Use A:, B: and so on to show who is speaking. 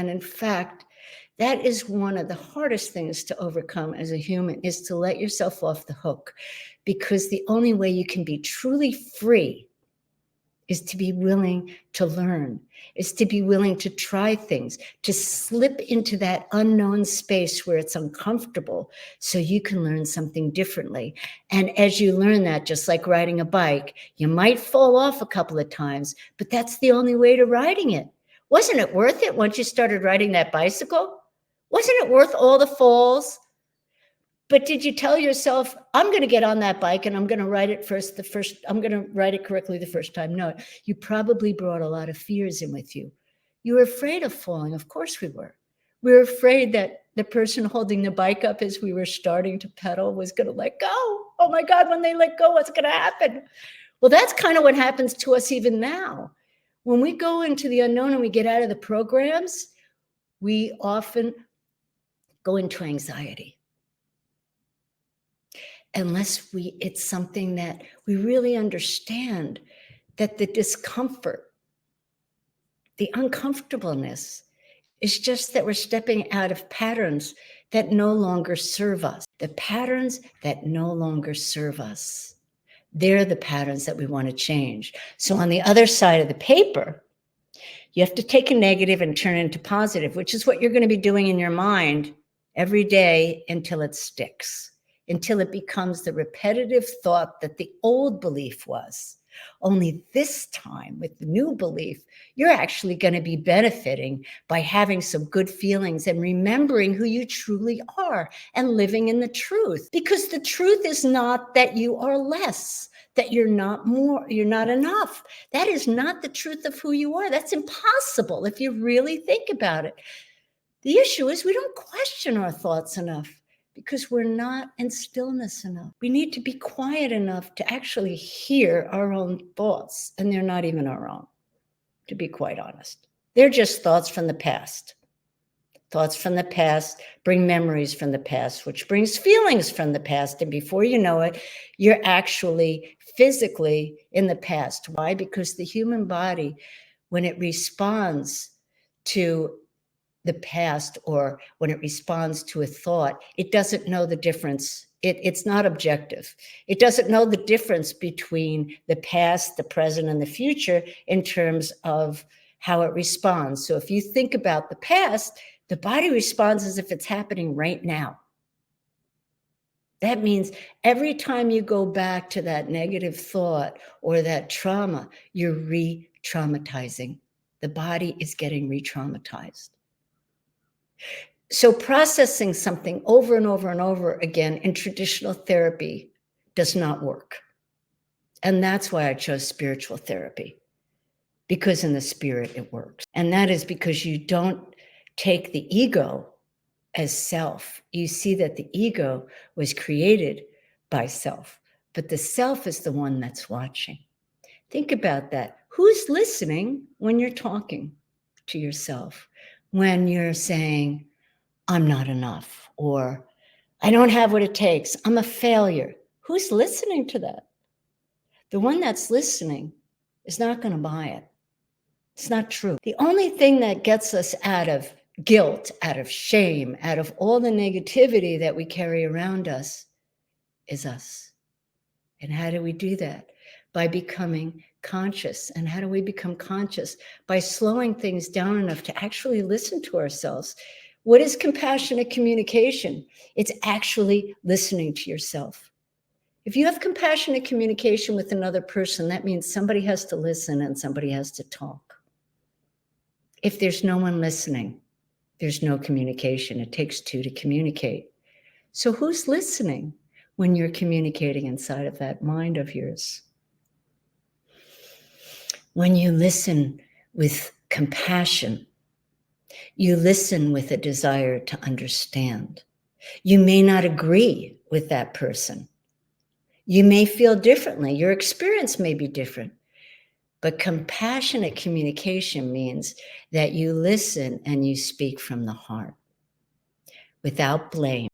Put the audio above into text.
A: And in fact, that is one of the hardest things to overcome as a human, is to let yourself off the hook, because the only way you can be truly free is to be willing to learn, is to be willing to try things, to slip into that unknown space where it's uncomfortable so you can learn something differently. And as you learn that, just like riding a bike, you might fall off a couple of times, but that's the only way to riding it. Wasn't it worth it once you started riding that bicycle? Wasn't it worth all the falls? But did you tell yourself, I'm going to get on that bike and I'm going to ride it I'm going to ride it correctly the first time? No, you probably brought a lot of fears in with you. You were afraid of falling. Of course we were. We were afraid that the person holding the bike up as we were starting to pedal was going to let go. Oh my God, when they let go, what's going to happen? Well, that's kind of what happens to us even now. When we go into the unknown and we get out of the programs, we often go into anxiety. Unless it's something that we really understand, that the discomfort, the uncomfortableness is just that we're stepping out of patterns that no longer serve us. The patterns that no longer serve us, they're the patterns that we want to change. So on the other side of the paper, you have to take a negative and turn it into positive, which is what you're going to be doing in your mind every day until it sticks. Until it becomes the repetitive thought that the old belief was. Only this time, with the new belief, you're actually going to be benefiting by having some good feelings and remembering who you truly are and living in the truth. Because the truth is not that you are less, that you're not more, you're not enough. That is not the truth of who you are. That's impossible if you really think about it. The issue is we don't question our thoughts enough, because we're not in stillness enough. We need to be quiet enough to actually hear our own thoughts, and they're not even our own, to be quite honest. They're just thoughts from the past. Thoughts from the past bring memories from the past, which brings feelings from the past, and before you know it, you're actually physically in the past. Why? Because the human body, when it responds to the past, or when it responds to a thought, it doesn't know the difference. It's not objective. It doesn't know the difference between the past, the present, and the future in terms of how it responds. So if you think about the past, the body responds as if it's happening right now. That means every time you go back to that negative thought or that trauma, you're re-traumatizing. The body is getting re-traumatized. So processing something over and over and over again in traditional therapy does not work. And that's why I chose spiritual therapy, because in the spirit it works. And that is because you don't take the ego as self. You see that the ego was created by self, but the self is the one that's watching. Think about that. Who's listening when you're talking to yourself? When you're saying, I'm not enough, or I don't have what it takes, I'm a failure. Who's listening to that? The one that's listening is not going to buy it. It's not true. The only thing that gets us out of guilt, out of shame, out of all the negativity that we carry around us is us. And how do we do that? By becoming conscious. And how do we become conscious? By slowing things down enough to actually listen to ourselves. What is compassionate communication? It's actually listening to yourself. If you have compassionate communication with another person, that means somebody has to listen and somebody has to talk. If there's no one listening, there's no communication. It takes two to communicate. So who's listening when you're communicating inside of that mind of yours? When you listen with compassion, you listen with a desire to understand. You may not agree with that person. You may feel differently. Your experience may be different. But compassionate communication means that you listen and you speak from the heart without blame.